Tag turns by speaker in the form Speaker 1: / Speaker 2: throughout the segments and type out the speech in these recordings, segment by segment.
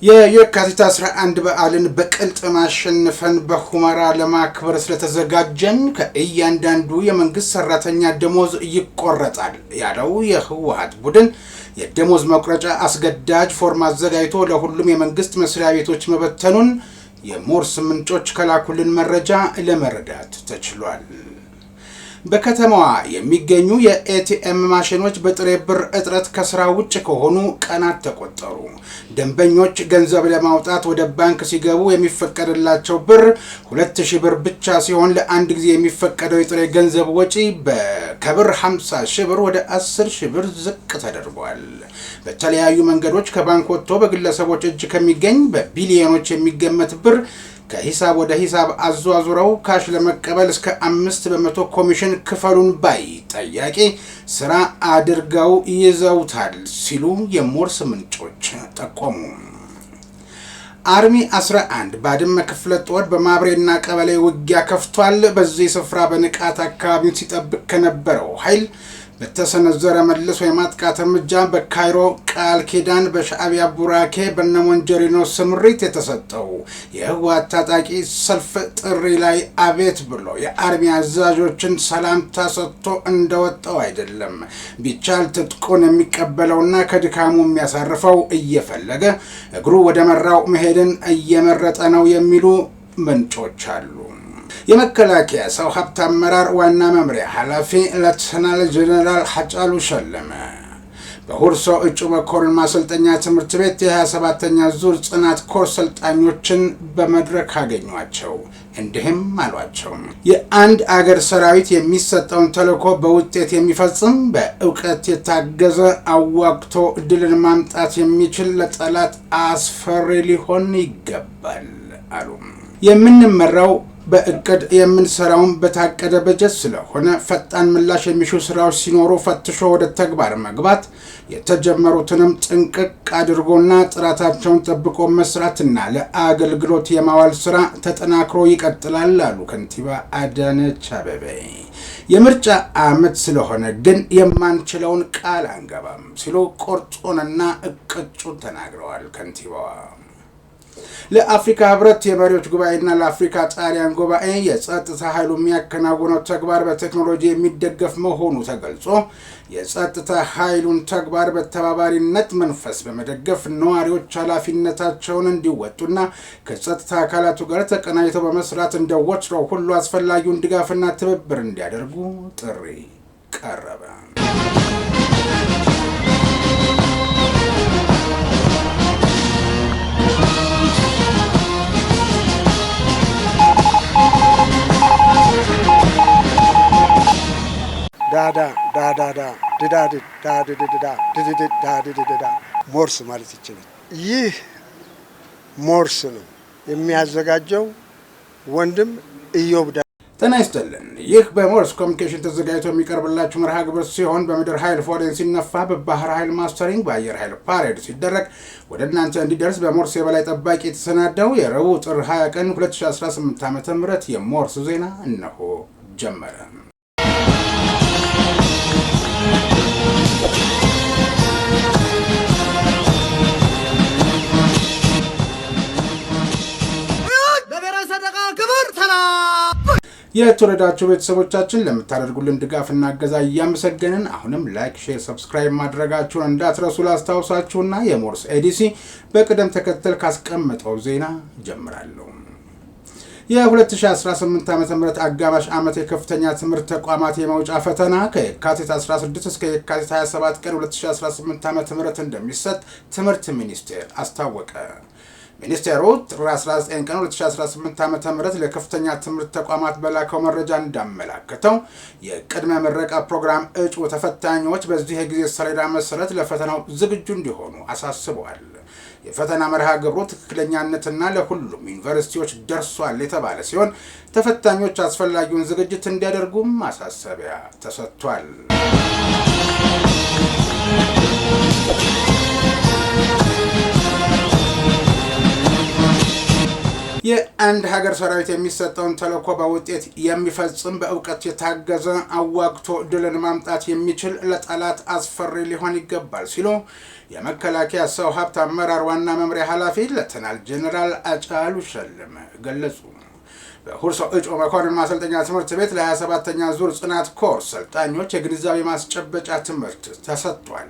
Speaker 1: የካቲት 11 በዓልን በቅልጥ ማሸነፍን በሁመራ ለማክበር ስለተዘጋጀን ከእያንዳንዱ የመንግስት ሰራተኛ ደሞዝ ይቆረጣል ያለው የህወሓት ቡድን የደሞዝ መቁረጫ አስገዳጅ ፎርም አዘጋጅቶ ለሁሉም የመንግስት መስሪያ ቤቶች መበተኑን የሞርስ ምንጮች ከላኩልን መረጃ ለመረዳት ተችሏል። በከተማዋ የሚገኙ የኤቲኤም ማሽኖች በጥሬ ብር እጥረት ከስራ ውጭ ከሆኑ ቀናት ተቆጠሩ። ደንበኞች ገንዘብ ለማውጣት ወደ ባንክ ሲገቡ የሚፈቀድላቸው ብር 2000 ብር ብቻ ሲሆን ለአንድ ጊዜ የሚፈቀደው የጥሬ ገንዘብ ወጪ ከብር 50 ሺህ ብር ወደ 10 ሺህ ብር ዝቅ ተደርጓል። በተለያዩ መንገዶች ከባንክ ወጥቶ በግለሰቦች እጅ ከሚገኝ በቢሊዮኖች የሚገመት ብር ከሂሳብ ወደ ሂሳብ አዟዙረው ካሽ ለመቀበል እስከ 5% ኮሚሽን ክፈሉን ባይ ጠያቂ ስራ አድርገው ይዘውታል ሲሉ የሞርስ ምንጮች ጠቆሙ። አርሚ 11 ባድመ ክፍለ ጦር በማብሬና ቀበሌ ውጊያ ከፍቷል። በዚህ ስፍራ በንቃት አካባቢውን ሲጠብቅ ከነበረው ኃይል በተሰነዘረ መልሶ የማጥቃት እርምጃ በካይሮ ቃል ኪዳን በሻዕቢያ ቡራኬ በነሞንጀሪኖ ስምሪት የተሰጠው የህወሓት ታጣቂ ሰልፍ ጥሪ ላይ አቤት ብሎ የአርሚ አዛዦችን ሰላምታ ሰጥቶ እንደወጣው አይደለም። ቢቻል ትጥቁን የሚቀበለውና ከድካሙ የሚያሳርፈው እየፈለገ እግሩ ወደ መራው መሄድን እየመረጠ ነው የሚሉ ምንጮች አሉ። የመከላከያ ሰው ሀብት አመራር ዋና መምሪያ ኃላፊ ሌተናል ጄኔራል ሀጫሉ ሸለመ በሁርሶ እጩ መኮንን ማሰልጠኛ ትምህርት ቤት የ27ኛ ዙር ጽናት ኮርስ ሰልጣኞችን በመድረክ አገኟቸው። እንዲህም አሏቸው። የአንድ አገር ሰራዊት የሚሰጠውን ተልዕኮ በውጤት የሚፈጽም በእውቀት የታገዘ አዋግቶ ድልን ማምጣት የሚችል ለጠላት አስፈሪ ሊሆን ይገባል አሉ። የምንመራው በእቅድ የምንሰራውን በታቀደ በጀት ስለሆነ ፈጣን ምላሽ የሚሹ ስራዎች ሲኖሩ ፈትሾ ወደ ተግባር መግባት የተጀመሩትንም ጥንቅቅ አድርጎና ጥራታቸውን ጠብቆ መስራትና ለአገልግሎት የማዋል ስራ ተጠናክሮ ይቀጥላል አሉ ከንቲባ አዳነች አቤቤ። የምርጫ ዓመት ስለሆነ ግን የማንችለውን ቃል አንገባም ሲሉ ቁርጡንና እቅጩን ተናግረዋል ከንቲባዋ። ለአፍሪካ ህብረት የመሪዎች ጉባኤና ለአፍሪካ ጣሊያን ጉባኤ የጸጥታ ኃይሉ የሚያከናውነው ተግባር በቴክኖሎጂ የሚደገፍ መሆኑ ተገልጾ የጸጥታ ኃይሉን ተግባር በተባባሪነት መንፈስ በመደገፍ ነዋሪዎች ኃላፊነታቸውን እንዲወጡና ከጸጥታ አካላቱ ጋር ተቀናጅተው በመስራት እንደ ወትሮው ሁሉ አስፈላጊውን ድጋፍና ትብብር እንዲያደርጉ ጥሪ ቀረበ።
Speaker 2: ሞርስ ማለት ይችላል። ይህ ሞርስ ነው የሚያዘጋጀው ወንድም ኢዮብ።
Speaker 1: ጤና ይስጥልን። ይህ በሞርስ ኮሚኒኬሽን ተዘጋጅቶ የሚቀርብላችሁ መርሃ ግብር ሲሆን በምድር ኃይል ፎሬን ሲነፋ በባህር ኃይል ማስተሪንግ በአየር ኃይል ፓሬድ ሲደረግ ወደ እናንተ እንዲደርስ በሞርስ የበላይ ጠባቂ የተሰናዳው የረቡዕ ጥር 20 ቀን 2018 ዓ.ም የሞርስ ዜና እነሆ ጀመረ። የተወደዳችሁ ቤተሰቦቻችን ለምታደርጉልን ድጋፍና እገዛ እያመሰገንን አሁንም ላይክ፣ ሼር፣ ሰብስክራይብ ማድረጋችሁን እንዳትረሱ ላስታውሳችሁና የሞርስ ኤዲሲ በቅደም ተከተል ካስቀመጠው ዜና ጀምራለሁ። የ2018 ዓ.ም አጋማሽ ዓመት የከፍተኛ ትምህርት ተቋማት የመውጫ ፈተና ከየካቲት 16 እስከ የካቲት 27 ቀን 2018 ዓ.ም እንደሚሰጥ ትምህርት ሚኒስቴር አስታወቀ። ሚኒስቴሩ ጥር 19 ቀን 2018 ዓ.ም ለከፍተኛ ትምህርት ተቋማት በላከው መረጃ እንዳመላከተው የቅድመ ምረቃ ፕሮግራም እጩ ተፈታኞች በዚህ የጊዜ ሰሌዳ መሰረት ለፈተናው ዝግጁ እንዲሆኑ አሳስበዋል። የፈተና መርሃ ግብሩ ትክክለኛነትና ለሁሉም ዩኒቨርሲቲዎች ደርሷል የተባለ ሲሆን ተፈታኞች አስፈላጊውን ዝግጅት እንዲያደርጉም ማሳሰቢያ ተሰጥቷል። የአንድ ሀገር ሰራዊት የሚሰጠውን ተልዕኮ በውጤት የሚፈጽም በእውቀት የታገዘ አዋግቶ ድልን ማምጣት የሚችል ለጠላት አስፈሪ ሊሆን ይገባል ሲሉ የመከላከያ ሰው ሀብት አመራር ዋና መምሪያ ኃላፊ ሌተናል ጄኔራል አጫሉ ሸለመ ገለጹ። በሁርሶ እጩ መኮንን ማሰልጠኛ ትምህርት ቤት ለ27ኛ ዙር ጽናት ኮርስ ሰልጣኞች የግንዛቤ ማስጨበጫ ትምህርት ተሰጥቷል።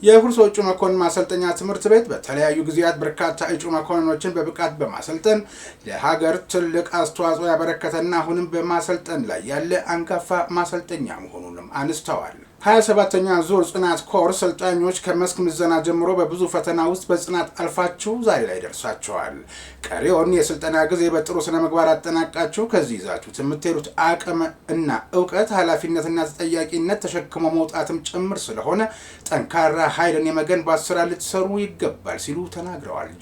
Speaker 1: የሁርሶ እጩ መኮንን ማሰልጠኛ ትምህርት ቤት በተለያዩ ጊዜያት በርካታ እጩ መኮንኖችን በብቃት በማሰልጠን ለሀገር ትልቅ አስተዋጽኦ ያበረከተና አሁንም በማሰልጠን ላይ ያለ አንጋፋ ማሰልጠኛ መሆኑንም አንስተዋል። 27ኛ ዙር ጽናት ኮርስ ሰልጣኞች ከመስክ ምዘና ጀምሮ በብዙ ፈተና ውስጥ በጽናት አልፋችሁ ዛሬ ላይ ደርሳችኋል። ቀሪውን የስልጠና ጊዜ በጥሩ ስነ ምግባር አጠናቃችሁ ከዚህ ይዛችሁት የምትሄዱት አቅም እና እውቀት ኃላፊነትና ተጠያቂነት ተሸክሞ መውጣትም ጭምር ስለሆነ ጠንካራ ኃይልን የመገንባት ስራ ልትሰሩ ይገባል ሲሉ ተናግረዋል።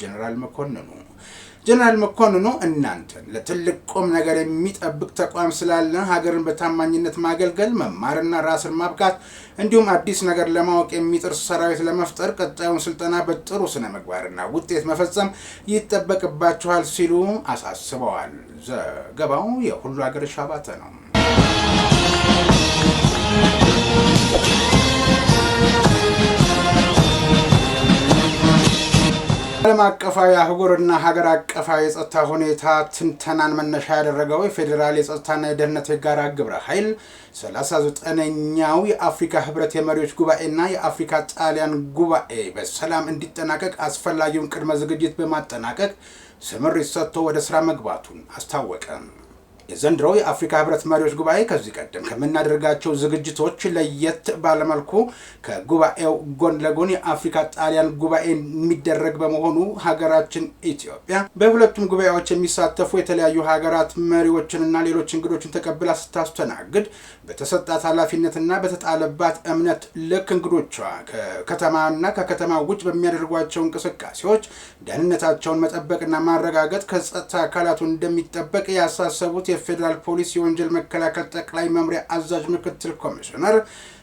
Speaker 1: ጀነራል መኮንኑ እናንተን ለትልቅ ቁም ነገር የሚጠብቅ ተቋም ስላለ ሀገርን በታማኝነት ማገልገል፣ መማርና ራስን ማብቃት እንዲሁም አዲስ ነገር ለማወቅ የሚጥር ሰራዊት ለመፍጠር ቀጣዩን ስልጠና በጥሩ ስነ ምግባርና ውጤት መፈጸም ይጠበቅባችኋል ሲሉ አሳስበዋል። ዘገባው የሁሉ ሀገር ሻባተ ነው። ዓለም አቀፋዊ አህጉርና ሀገር አቀፋዊ የጸጥታ ሁኔታ ትንተናን መነሻ ያደረገው የፌዴራል የጸጥታና የደህንነት የጋራ ግብረ ኃይል 39ኛው የአፍሪካ ህብረት የመሪዎች ጉባኤና የአፍሪካ ጣሊያን ጉባኤ በሰላም እንዲጠናቀቅ አስፈላጊውን ቅድመ ዝግጅት በማጠናቀቅ ስምሪት ሰጥቶ ወደ ስራ መግባቱን አስታወቀ። የዘንድሮው የአፍሪካ ህብረት መሪዎች ጉባኤ ከዚህ ቀደም ከምናደርጋቸው ዝግጅቶች ለየት ባለመልኩ ከጉባኤው ጎን ለጎን የአፍሪካ ጣሊያን ጉባኤ የሚደረግ በመሆኑ ሀገራችን ኢትዮጵያ በሁለቱም ጉባኤዎች የሚሳተፉ የተለያዩ ሀገራት መሪዎችንና ሌሎች እንግዶችን ተቀብላ ስታስተናግድ በተሰጣት ኃላፊነትና በተጣለባት እምነት ልክ እንግዶቿ ከከተማና ከከተማ ውጭ በሚያደርጓቸው እንቅስቃሴዎች ደህንነታቸውን መጠበቅና ማረጋገጥ ከጸጥታ አካላቱ እንደሚጠበቅ ያሳሰቡት የፌዴራል ፖሊስ የወንጀል መከላከል ጠቅላይ መምሪያ አዛዥ ምክትል ኮሚሽነር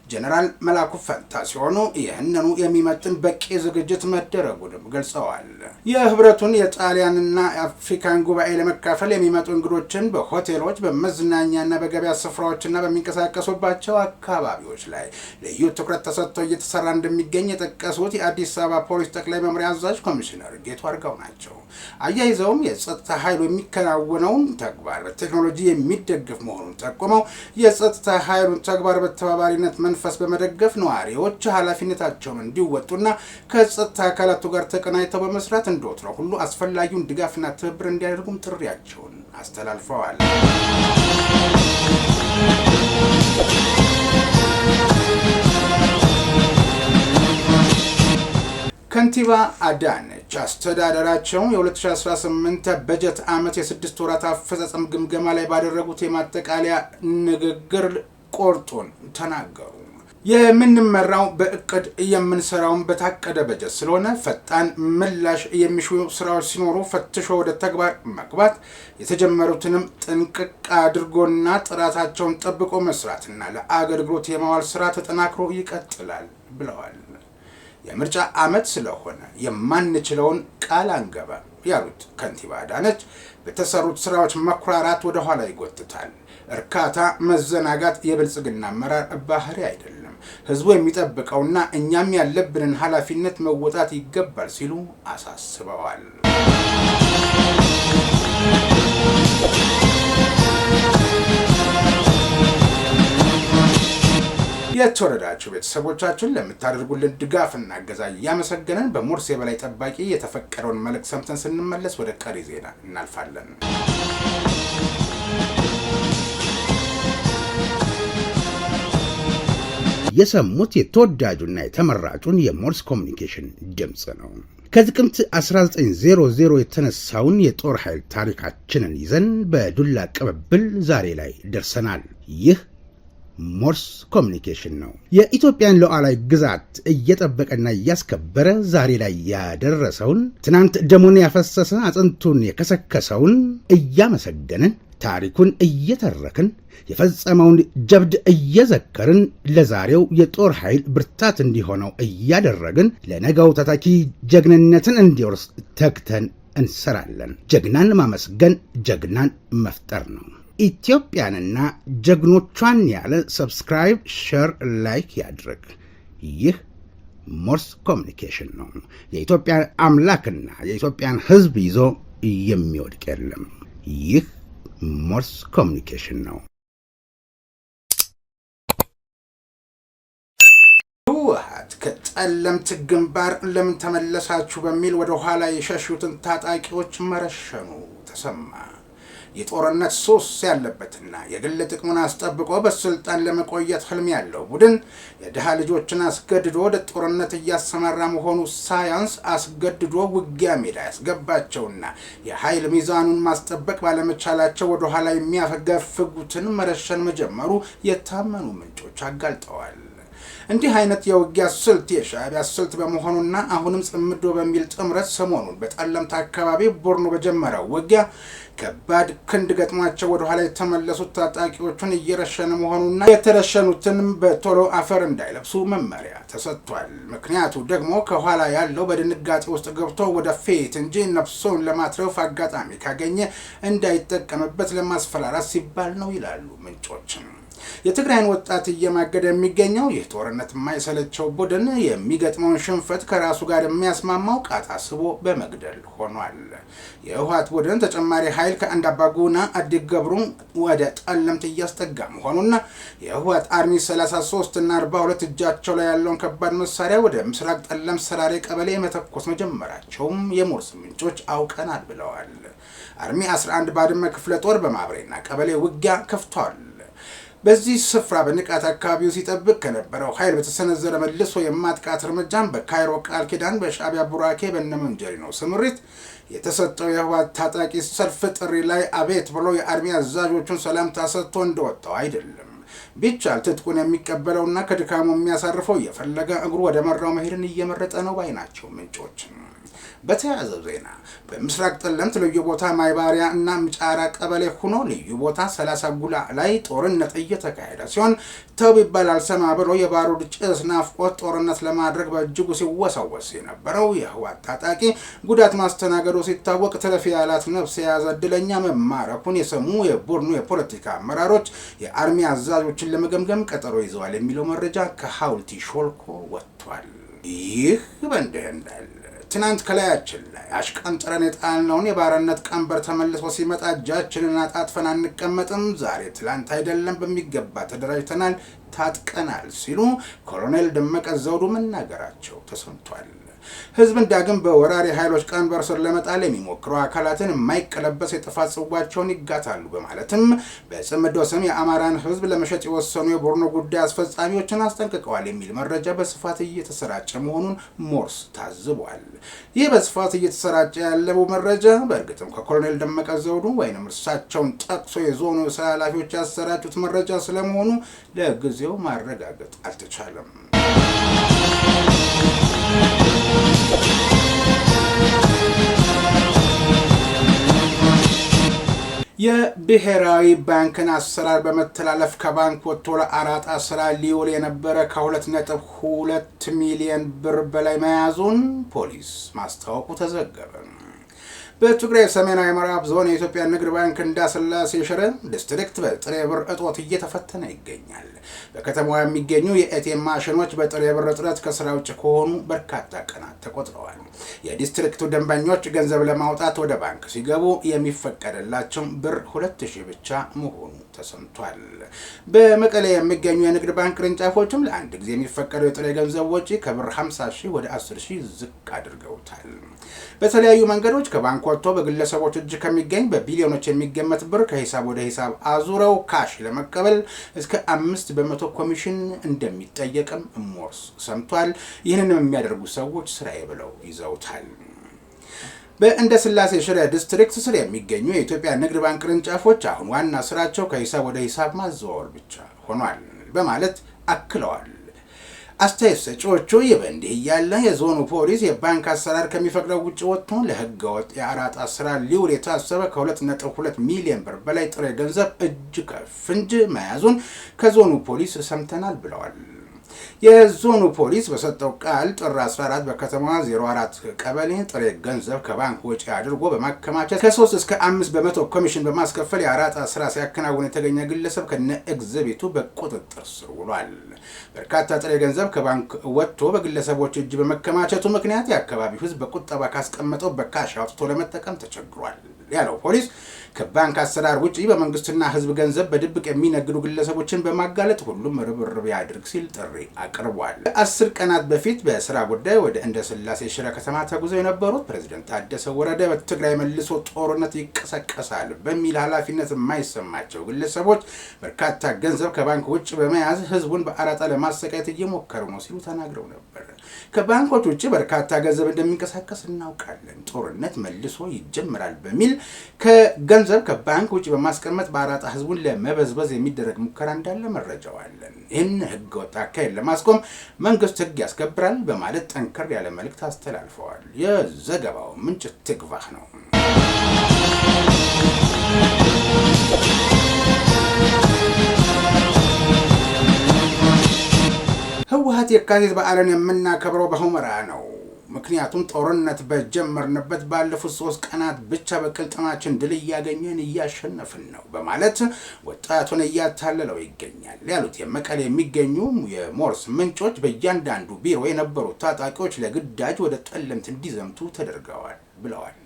Speaker 1: ጀነራል መላኩ ፈንታ ሲሆኑ ይህንኑ የሚመጥን በቂ ዝግጅት መደረጉንም ገልጸዋል። የህብረቱን የጣሊያንና አፍሪካን ጉባኤ ለመካፈል የሚመጡ እንግዶችን በሆቴሎች፣ በመዝናኛና በገበያ ስፍራዎችና በሚንቀሳቀሱባቸው አካባቢዎች ላይ ልዩ ትኩረት ተሰጥቶ እየተሰራ እንደሚገኝ የጠቀሱት የአዲስ አበባ ፖሊስ ጠቅላይ መምሪያ አዛዥ ኮሚሽነር ጌቱ አርጋው ናቸው። አያይዘውም የጸጥታ ኃይሉ የሚከናወነውን ተግባር በቴክኖሎጂ የሚደገፍ መሆኑን ጠቁመው የጸጥታ ኃይሉን ተግባር በተባባሪነት መንፈስ በመደገፍ ነዋሪዎች ኃላፊነታቸውን እንዲወጡና ከጸጥታ አካላቱ ጋር ተቀናጅተው በመስራት እንደወትሮው ሁሉ አስፈላጊውን ድጋፍና ትብብር እንዲያደርጉም ጥሪያቸውን አስተላልፈዋል። ከንቲባ አዳነች አስተዳደራቸው የ2018 በጀት ዓመት የ6 ወራት አፈጻጸም ግምገማ ላይ ባደረጉት የማጠቃለያ ንግግር ቆርጦን ተናገሩ። የምንመራው በእቅድ የምንሰራውን በታቀደ በጀት ስለሆነ ፈጣን ምላሽ የሚሹ ስራዎች ሲኖሩ ፈትሾ ወደ ተግባር መግባት፣ የተጀመሩትንም ጥንቅቅ አድርጎና ጥራታቸውን ጠብቆ መስራትና ለአገልግሎት የማዋል ስራ ተጠናክሮ ይቀጥላል ብለዋል። የምርጫ ዓመት ስለሆነ የማንችለውን ቃል አንገባ ያሉት ከንቲባ አዳነች በተሰሩት ስራዎች መኩራራት ወደ ኋላ ይጎትታል። እርካታ፣ መዘናጋት የብልጽግና አመራር ባህሪ አይደለም። ህዝቡ የሚጠብቀውና እኛም ያለብንን ኃላፊነት መወጣት ይገባል ሲሉ አሳስበዋል። የተወደዳችሁ ቤተሰቦቻችን ለምታደርጉልን ድጋፍና እገዛ እያመሰገንን በሞርስ የበላይ ጠባቂ የተፈቀደውን መልእክት ሰምተን ስንመለስ ወደ ቀሪ ዜና እናልፋለን። የሰሙት የተወዳጁና የተመራጩን የሞርስ ኮሚኒኬሽን ድምጽ ነው። ከጥቅምት 1900 የተነሳውን የጦር ኃይል ታሪካችንን ይዘን በዱላ ቅብብል ዛሬ ላይ ደርሰናል። ይህ ሞርስ ኮሚኒኬሽን ነው። የኢትዮጵያን ሉዓላዊ ግዛት እየጠበቀና እያስከበረ ዛሬ ላይ ያደረሰውን፣ ትናንት ደሙን ያፈሰሰ አጥንቱን የከሰከሰውን እያመሰገንን፣ ታሪኩን እየተረክን፣ የፈጸመውን ጀብድ እየዘከርን፣ ለዛሬው የጦር ኃይል ብርታት እንዲሆነው እያደረግን፣ ለነገው ተተኪ ጀግንነትን እንዲወርስ ተግተን እንሰራለን። ጀግናን ማመስገን ጀግናን መፍጠር ነው። ኢትዮጵያንና ጀግኖቿን ያለ ሰብስክራይብ፣ ሼር፣ ላይክ ያድርግ። ይህ ሞርስ ኮሚኒኬሽን ነው። የኢትዮጵያን አምላክና የኢትዮጵያን ሕዝብ ይዞ የሚወድቅ የለም። ይህ ሞርስ ኮሚኒኬሽን ነው። ህወሓት ከጠለምት ግንባር ለምን ተመለሳችሁ በሚል ወደ ኋላ የሸሹትን ታጣቂዎች መረሸኑ ተሰማ። የጦርነት ሱስ ያለበትና የግል ጥቅሙን አስጠብቆ በስልጣን ለመቆየት ህልም ያለው ቡድን የድሃ ልጆችን አስገድዶ ወደ ጦርነት እያሰማራ መሆኑ ሳያንስ አስገድዶ ውጊያ ሜዳ ያስገባቸውና የኃይል ሚዛኑን ማስጠበቅ ባለመቻላቸው ወደ ኋላ የሚያፈገፍጉትን መረሸን መጀመሩ የታመኑ ምንጮች አጋልጠዋል። እንዲህ አይነት የውጊያ ስልት የሻዕቢያ ስልት በመሆኑና አሁንም ጽምዶ በሚል ጥምረት ሰሞኑን በጠለምት አካባቢ ቡድኑ በጀመረው ውጊያ ከባድ ክንድ ገጥሟቸው ወደ ኋላ የተመለሱት ታጣቂዎችን እየረሸነ መሆኑና የተረሸኑትን በቶሎ አፈር እንዳይለብሱ መመሪያ ተሰጥቷል። ምክንያቱ ደግሞ ከኋላ ያለው በድንጋጤ ውስጥ ገብቶ ወደ ፊት እንጂ ነፍሱን ለማትረፍ አጋጣሚ ካገኘ እንዳይጠቀምበት ለማስፈራራት ሲባል ነው ይላሉ ምንጮችም። የትግራይን ወጣት እየማገደ የሚገኘው ይህ ጦርነት የማይሰለቸው ቡድን የሚገጥመውን ሽንፈት ከራሱ ጋር የሚያስማማው ቃታ ስቦ በመግደል ሆኗል። የህወሓት ቡድን ተጨማሪ ኃይል ከአንድ አባጉና አዲገብሩ ወደ ጠለምት እያስጠጋ መሆኑና የህወሓት አርሚ 33 እና 42 እጃቸው ላይ ያለውን ከባድ መሳሪያ ወደ ምስራቅ ጠለምት ሰራሬ ቀበሌ መተኮስ መጀመራቸውም የሞርስ ምንጮች አውቀናል ብለዋል። አርሚ 11 ባድመ ክፍለ ጦር በማብሬና ቀበሌ ውጊያ ከፍቷል። በዚህ ስፍራ በንቃት አካባቢው ሲጠብቅ ከነበረው ኃይል በተሰነዘረ መልሶ የማጥቃት እርምጃን በካይሮ ቃል ኪዳን በሻዕቢያ ቡራኬ በነመንጀሪኖ ስምሪት የተሰጠው የህወሓት ታጣቂ ሰልፍ ጥሪ ላይ አቤት ብሎ የአርሚ አዛዦቹን ሰላምታ ሰጥቶ እንደወጣው አይደለም። ቢቻል ትጥቁን የሚቀበለውና ከድካሙ የሚያሳርፈው እየፈለገ እግሩ ወደ መራው መሄድን እየመረጠ ነው ባይ ናቸው ምንጮች። በተያያዘው ዜና በምስራቅ ጠለምት ልዩ ቦታ ማይባሪያ እና ምጫራ ቀበሌ ሆኖ ልዩ ቦታ 30 ጉላ ላይ ጦርነት እየተካሄደ ሲሆን ተው ቢባል አልሰማ ብሎ የባሩድ ጭስ ናፍቆት ጦርነት ለማድረግ በእጅጉ ሲወሰወስ የነበረው የህወሓት ታጣቂ ጉዳት ማስተናገዱ ሲታወቅ ተለፊ ያላት ነፍስ የያዘ ዕድለኛ መማረኩን የሰሙ የቡድኑ የፖለቲካ አመራሮች የአርሚ አዛዦችን ለመገምገም ቀጠሮ ይዘዋል የሚለው መረጃ ከሐውልቲ ሾልኮ ወጥቷል። ይህ በእንዲህ እንዳለ ትናንት ከላያችን ላይ አሽቀንጥረን የጣልነውን የባርነት ቀንበር ተመልሶ ሲመጣ እጃችንን አጣጥፈን አንቀመጥም፣ ዛሬ ትላንት አይደለም፣ በሚገባ ተደራጅተናል፣ ታጥቀናል ሲሉ ኮሎኔል ደመቀ ዘውዱ መናገራቸው ተሰምቷል። ህዝብን ዳግም በወራሪ ኃይሎች ቀንበር ስር ለመጣል የሚሞክሩ አካላትን የማይቀለበስ የጥፋት ጽዋቸውን ይጋታሉ በማለትም በጽምዶ ስም የአማራን ህዝብ ለመሸጥ የወሰኑ የቡድኑ ጉዳይ አስፈጻሚዎችን አስጠንቅቀዋል የሚል መረጃ በስፋት እየተሰራጨ መሆኑን ሞርስ ታዝቧል። ይህ በስፋት እየተሰራጨ ያለው መረጃ በእርግጥም ከኮሎኔል ደመቀ ዘውዱ ወይንም እርሳቸውን ጠቅሶ የዞኑ የስራ ኃላፊዎች ያሰራጩት መረጃ ስለመሆኑ ለጊዜው ማረጋገጥ አልተቻለም። የብሔራዊ ባንክን አሰራር በመተላለፍ ከባንክ ወጥቶ ለአራጣ ስራ ሊውል የነበረ ከ2.2 ሚሊዮን ብር በላይ መያዙን ፖሊስ ማስታወቁ ተዘገበ። በትግራይ ሰሜናዊ ምዕራብ ዞን የኢትዮጵያ ንግድ ባንክ እንዳስላሴ ሽረ ዲስትሪክት በጥሬ ብር እጦት እየተፈተነ ይገኛል። በከተማዋ የሚገኙ የኤቲኤም ማሽኖች በጥሬ ብር እጥረት ከስራ ውጭ ከሆኑ በርካታ ቀናት ተቆጥረዋል። የዲስትሪክቱ ደንበኞች ገንዘብ ለማውጣት ወደ ባንክ ሲገቡ የሚፈቀድላቸው ብር 2000 ብቻ መሆኑ ተሰምቷል። በመቀሌ የሚገኙ የንግድ ባንክ ቅርንጫፎችም ለአንድ ጊዜ የሚፈቀደው የጥሬ ገንዘብ ወጪ ከብር 50,000 ወደ 10,000 ዝቅ አድርገውታል። በተለያዩ መንገዶች ከባንክ ወጥቶ በግለሰቦች እጅ ከሚገኝ በቢሊዮኖች የሚገመት ብር ከሂሳብ ወደ ሂሳብ አዙረው ካሽ ለመቀበል እስከ 5% ኮሚሽን እንደሚጠየቅም ሞርስ ሰምቷል። ይህንንም የሚያደርጉ ሰዎች ስራዬ ብለው ይዘውታል። በእንደ ስላሴ ሽረ ዲስትሪክት ስር የሚገኙ የኢትዮጵያ ንግድ ባንክ ቅርንጫፎች አሁን ዋና ስራቸው ከሂሳብ ወደ ሂሳብ ማዘዋወር ብቻ ሆኗል በማለት አክለዋል። አስተያየት ሰጪዎቹ ይህ በእንዲህ እያለ የዞኑ ፖሊስ የባንክ አሰራር ከሚፈቅደው ውጭ ወጥቶ ለህገወጥ የአራጣ ስራ ሊውል የታሰበ ከ2.2 ሚሊዮን ብር በላይ ጥሬ ገንዘብ እጅ ከፍንጅ መያዙን ከዞኑ ፖሊስ ሰምተናል ብለዋል። የዞኑ ፖሊስ በሰጠው ቃል ጥር 14 በከተማዋ 04 ቀበሌ ጥሬ ገንዘብ ከባንክ ወጪ አድርጎ በማከማቸት ከ3 እስከ 5 በመቶ ኮሚሽን በማስከፈል የአራጣ ስራ ሲያከናውን የተገኘ ግለሰብ ከነ ኤግዚቢቱ በቁጥጥር ስር ውሏል። በርካታ ጥሬ ገንዘብ ከባንክ ወጥቶ በግለሰቦች እጅ በመከማቸቱ ምክንያት የአካባቢው ሕዝብ በቁጠባ ካስቀመጠው በካሽ አውጥቶ ለመጠቀም ተቸግሯል ያለው ፖሊስ ከባንክ አሰራር ውጪ በመንግስትና ሕዝብ ገንዘብ በድብቅ የሚነግዱ ግለሰቦችን በማጋለጥ ሁሉም ርብርብ ያድርግ ሲል ጥሪ አቅርቧል። 10 ቀናት በፊት በስራ ጉዳይ ወደ እንደስላሴ ሽረ ከተማ ተጉዘው የነበሩት ፕሬዝዳንት ታደሰ ወረደ በትግራይ መልሶ ጦርነት ይቀሰቀሳል በሚል ኃላፊነት የማይሰማቸው ግለሰቦች በርካታ ገንዘብ ከባንክ ውጭ በመያዝ ሕዝቡን በአራጣ ለማሰቃየት እየሞከሩ ነው ሲሉ ተናግረው ነበር። ከባንኮች ውጭ በርካታ ገንዘብ እንደሚንቀሳቀስ እናውቃለን። ጦርነት መልሶ ይጀምራል በሚል ከገንዘብ ከባንክ ውጭ በማስቀመጥ በአራጣ ህዝቡን ለመበዝበዝ የሚደረግ ሙከራ እንዳለ መረጃው አለን። ይህን ህገ ወጥ አካሄድ ለማስቆም መንግስት ህግ ያስከብራል በማለት ጠንከር ያለ መልእክት አስተላልፈዋል። የዘገባው ምንጭ ትግቫህ ነው። ህወሓት የካቲት በዓልን የምናከብረው በሁመራ ነው። ምክንያቱም ጦርነት በጀመርንበት ባለፉት 3 ቀናት ብቻ በቅልጥማችን ድል እያገኘን እያሸነፍን ነው በማለት ወጣቱን እያታለለው ይገኛል ያሉት የመቀሌ የሚገኙ የሞርስ ምንጮች በእያንዳንዱ ቢሮ የነበሩ ታጣቂዎች ለግዳጅ ወደ ጠለምት እንዲዘምቱ ተደርገዋል ብለዋል።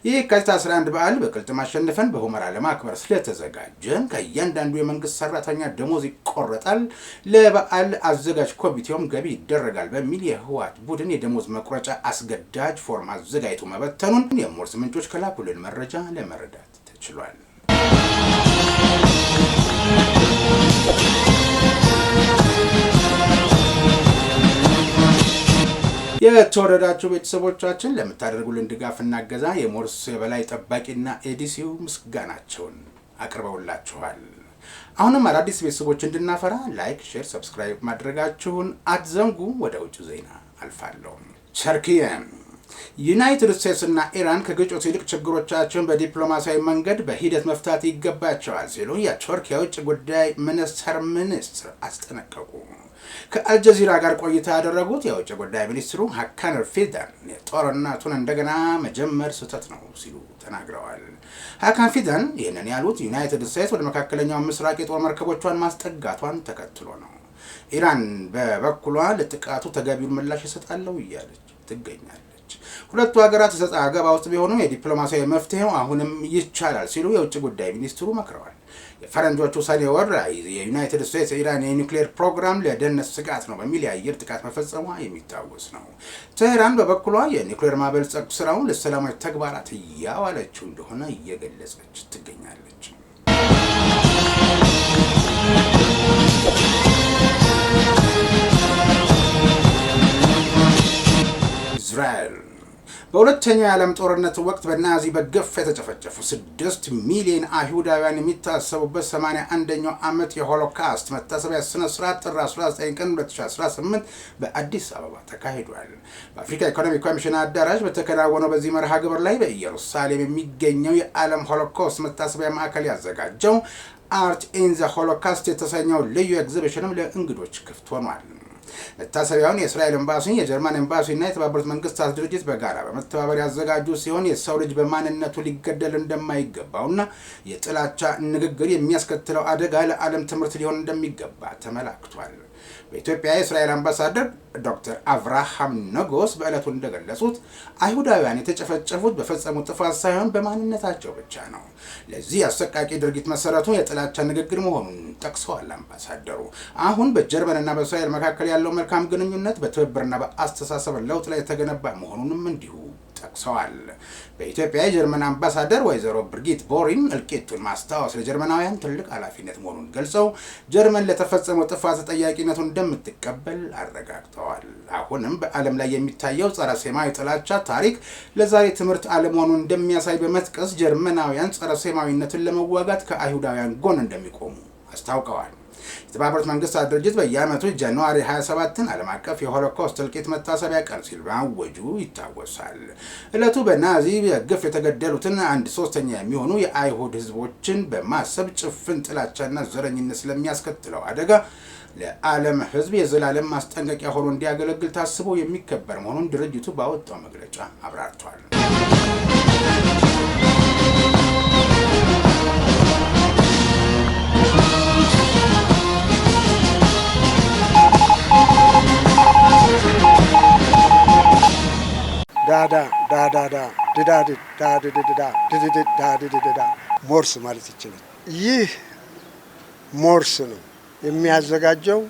Speaker 1: ይህ የካቲት 11 በዓል በቅልጥም አሸንፈን በሁመራ ለማክበር ስለተዘጋጀን ከእያንዳንዱ የመንግስት ሰራተኛ ደሞዝ ይቆረጣል፣ ለበዓል አዘጋጅ ኮሚቴውም ገቢ ይደረጋል በሚል የህወሓት ቡድን የደሞዝ መቁረጫ አስገዳጅ ፎርም አዘጋጅቶ መበተኑን የሞርስ ምንጮች ከላኩልን መረጃ ለመረዳት ተችሏል። የተወደዳችሁ ቤተሰቦቻችን ለምታደርጉልን ድጋፍና እገዛ የሞርስ የበላይ ጠባቂና ኤዲሲው ምስጋናቸውን አቅርበውላችኋል። አሁንም አዳዲስ ቤተሰቦች እንድናፈራ ላይክ፣ ሼር፣ ሰብስክራይብ ማድረጋችሁን አትዘንጉ። ወደ ውጭ ዜና አልፋለሁ። ቱርኪያ ዩናይትድ ስቴትስ እና ኢራን ከግጭቱ ይልቅ ችግሮቻቸውን በዲፕሎማሲያዊ መንገድ በሂደት መፍታት ይገባቸዋል ሲሉ የቱርክ የውጭ ጉዳይ ሚኒስትር አስጠነቀቁ። ከአልጀዚራ ጋር ቆይታ ያደረጉት የውጭ ጉዳይ ሚኒስትሩ ሀካን ፊዳን ጦርነቱን እንደገና መጀመር ስህተት ነው ሲሉ ተናግረዋል። ሀካን ፊዳን ይህንን ያሉት ዩናይትድ ስቴትስ ወደ መካከለኛው ምስራቅ የጦር መርከቦቿን ማስጠጋቷን ተከትሎ ነው። ኢራን በበኩሏ ለጥቃቱ ተገቢውን ምላሽ ይሰጣለው እያለች ትገኛለች። ሁለቱ ሀገራት ሰጣ ገባ ውስጥ ቢሆኑም የዲፕሎማሲያዊ መፍትሄው አሁንም ይቻላል ሲሉ የውጭ ጉዳይ ሚኒስትሩ መክረዋል። የፈረንጆቹ ሰኔ ወር የዩናይትድ ስቴትስ የኢራን የኒውክሌር ፕሮግራም ለደህንነት ስጋት ነው በሚል የአየር ጥቃት መፈጸሟ የሚታወስ ነው። ቴህራን በበኩሏ የኒውክሌር ማበልጸግ ስራውን ለሰላማዊ ተግባራት እያዋለችው እንደሆነ እየገለጸች ትገኛለች። እስራኤል በሁለተኛው የዓለም ጦርነት ወቅት በናዚ በገፍ የተጨፈጨፉ 6 ሚሊዮን አይሁዳውያን የሚታሰቡበት 81ኛው ዓመት የሆሎካስት መታሰቢያ ስነ ስርዓት ጥር 19 ቀን 2018 በአዲስ አበባ ተካሂዷል። በአፍሪካ ኢኮኖሚ ኮሚሽን አዳራሽ በተከናወነው በዚህ መርሃ ግብር ላይ በኢየሩሳሌም የሚገኘው የዓለም ሆሎካስት መታሰቢያ ማዕከል ያዘጋጀው አርት ኢን ዘ ሆሎካስት የተሰኘው ልዩ ኤግዚቢሽንም ለእንግዶች ክፍት ሆኗል። መታሰቢያውን የእስራኤል ኤምባሲ፣ የጀርመን ኤምባሲ እና የተባበሩት መንግስታት ድርጅት በጋራ በመተባበር ያዘጋጁ ሲሆን የሰው ልጅ በማንነቱ ሊገደል እንደማይገባውና የጥላቻ ንግግር የሚያስከትለው አደጋ ለዓለም ትምህርት ሊሆን እንደሚገባ ተመላክቷል። በኢትዮጵያ የእስራኤል አምባሳደር ዶክተር አብርሃም ነጎስ በዕለቱ እንደገለጹት አይሁዳውያን የተጨፈጨፉት በፈጸሙት ጥፋት ሳይሆን በማንነታቸው ብቻ ነው። ለዚህ አሰቃቂ ድርጊት መሰረቱ የጥላቻ ንግግር መሆኑን ጠቅሰዋል። አምባሳደሩ አሁን በጀርመንና በእስራኤል መካከል ያለው መልካም ግንኙነት በትብብርና በአስተሳሰብ ለውጥ ላይ የተገነባ መሆኑንም እንዲሁ ጠቅሰዋል። በኢትዮጵያ የጀርመን አምባሳደር ወይዘሮ ብርጊት ቦሪን እልቂቱን ማስታወስ ለጀርመናውያን ትልቅ ኃላፊነት መሆኑን ገልጸው ጀርመን ለተፈጸመው ጥፋት ተጠያቂነቱን እንደምትቀበል አረጋግጠዋል። አሁንም በዓለም ላይ የሚታየው ጸረ ሴማዊ ጥላቻ ታሪክ ለዛሬ ትምህርት አለመሆኑን እንደሚያሳይ በመጥቀስ ጀርመናውያን ጸረ ሴማዊነትን ለመዋጋት ከአይሁዳውያን ጎን እንደሚቆሙ አስታውቀዋል። የተባበሩት መንግስታት ድርጅት በየዓመቱ ጃንዋሪ 27ን ዓለም አቀፍ የሆሎኮስት እልቂት መታሰቢያ ቀን ሲል ማወጁ ይታወሳል። ዕለቱ በናዚ ግፍ የተገደሉትን 1/3 የሚሆኑ የአይሁድ ህዝቦችን በማሰብ ጭፍን ጥላቻና ዘረኝነት ስለሚያስከትለው አደጋ ለዓለም ህዝብ የዘላለም ማስጠንቀቂያ ሆኖ እንዲያገለግል ታስቦ የሚከበር መሆኑን ድርጅቱ ባወጣው መግለጫ አብራርቷል።
Speaker 2: ሞርስ ማለት ይችላል። ይህ ሞርስ ነው የሚያዘጋጀው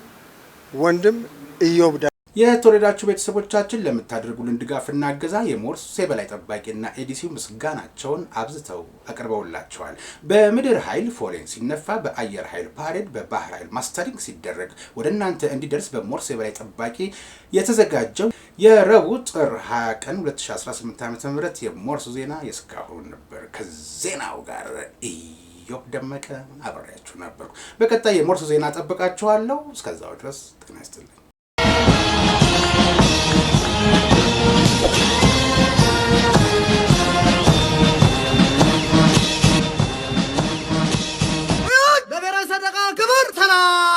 Speaker 2: ወንድም ኢዮብ።
Speaker 1: የተወደዳችሁ ቤተሰቦቻችን ለምታደርጉልን ድጋፍና እገዛ የሞርስ የበላይ ጠባቂና ኤዲሲው ምስጋናቸውን አብዝተው አቅርበውላቸዋል። በምድር ኃይል ፎሬን ሲነፋ፣ በአየር ኃይል ፓሬድ፣ በባህር ኃይል ማስተሪንግ ሲደረግ ወደ እናንተ እንዲደርስ በሞርስ የበላይ ጠባቂ የተዘጋጀው የረቡዕ ጥር 20 ቀን 2018 ዓ.ም የሞርስ ዜና የስካሁን ነበር። ከዜናው ጋር ኢዮብ ደመቀ አብሬያችሁ ነበርኩ። በቀጣይ የሞርስ ዜና ጠብቃችኋለሁ። እስከዛው ድረስ ጤና ይስጥልኝ።
Speaker 3: ክብር ሰላም